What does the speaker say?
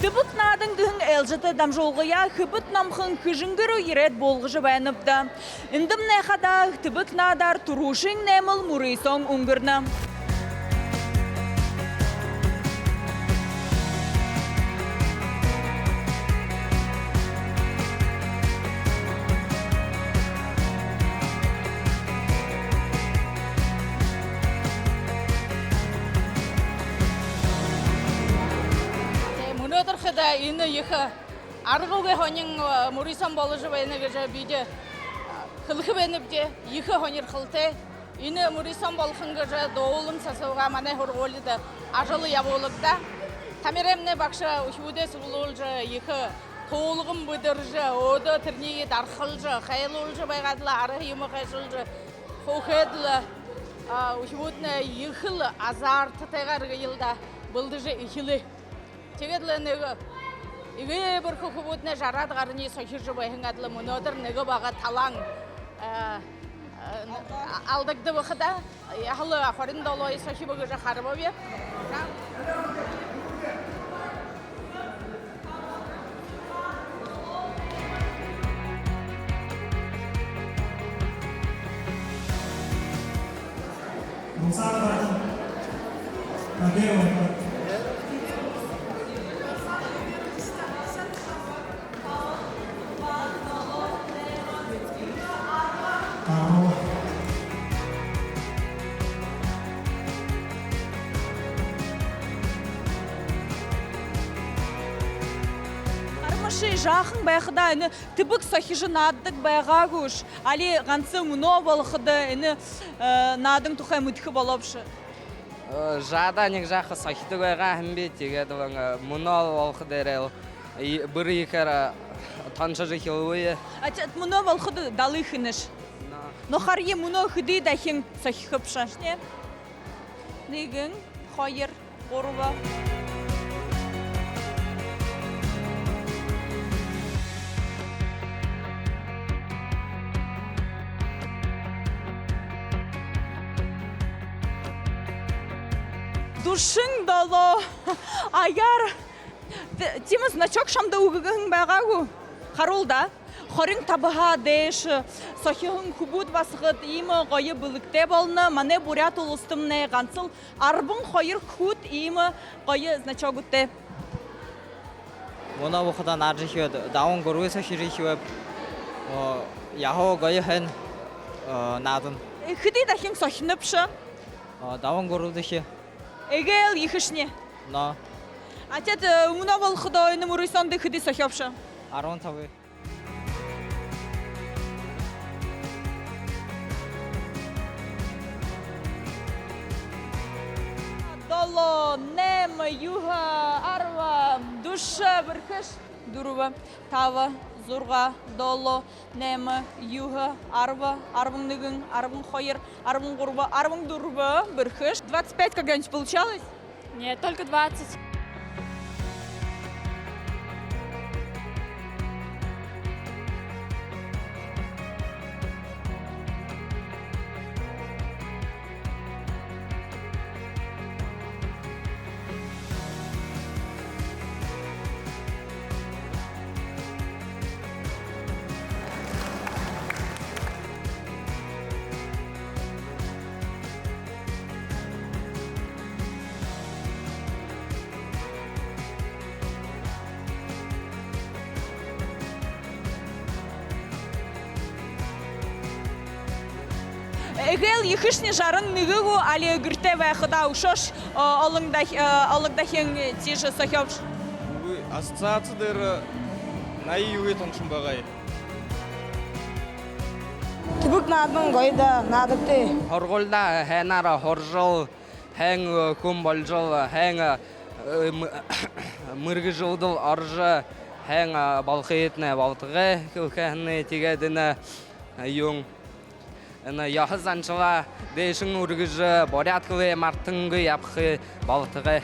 Тыбык надың гын элжаты дамжолғыя хыбыт намхын кыжынгыру ерет болғыжы бәніпті. Индім нәхада тыбык надар турушың нәміл мұрыйсон ұңгырна. Да, ины еха аргуге хонин мурисан болыжы байны гыжа биде хылхы бенебде еха хонир хылте ины мурисан болхын гыжа доулым сасуга мане хорголида ажалы яболыпта тамеремне бакша ухуде сулулжа еха тоолугум быдыржа ода тирниге дархылжа хайлулжа байгадла ары юма хайшылжа хохедла ухудне ехыл азарт тегар гылда былдыжа ихиле Тегедле неге иге бір хухубутне жарат гарни сохиржы байхынгадлы мунодыр неге бага талаң алдыгды вахыда яхлы ахорин долой сохибыгы жахарбове Жақын байқыда әні тібік сахижы наддық байға көш. Али ғансы мұно балықыды әні надың тұқай мүткі балапшы. Жада нек жақы сахиды байға әмбе тегеді мұно балықыды әрел. Бір екер таншы жекелуе. Әтет мұно балықыды далы хыныш. Нохарye мұно хүді дәхен сахихыпша. Неген, қайыр, қорыва. Душың дало, аяр, тема значок шамда угығың бағағу. Қаролда, хорың табыға дейш, сахиғың күбуд басығыд, имі ғайы бұлікте болны, мане бурят ұлыстымне ғансыл, арбың қойыр күт имі ғайы значок үтте. Мұна бұқыдан аржы хүйеді, дауын ғыруы сахиры хүйіп, яхо ғайы хэн надын. Хүді дәхен сахиныпшы? Дауын ғыруды хүй. Эгел ихышне. Но. Атет мұна балқыда өйні мұрыйсанды хүді сахиопшы? Арон табы. Доло, нем, юга, арва, душа, біркіш, дұрува, тава, зурға, доло, нем, юга, арва, арвың нүгін, арвың қойыр, арвың ғұрва, арвың дұрва, біркіш. 25 когда-нибудь получалось? Нет, только 20. Эгел ихышне жарын нүгігу али гүрте вәқыда ұшош алыңдахен тежі сахиопш? Ассоциациядары наи үйе тоншын бағай. Тібік надың ғайда надықты. Хорголда хэнара хоржол, хэн күм болжол, хэн мыргы жылдыл аржы, хэн балқы етіне балтығы көкәні тегедіні юң. Яхыз анчыға дейшің үргіжі, боряткылы мартыңғы япқы балтығы.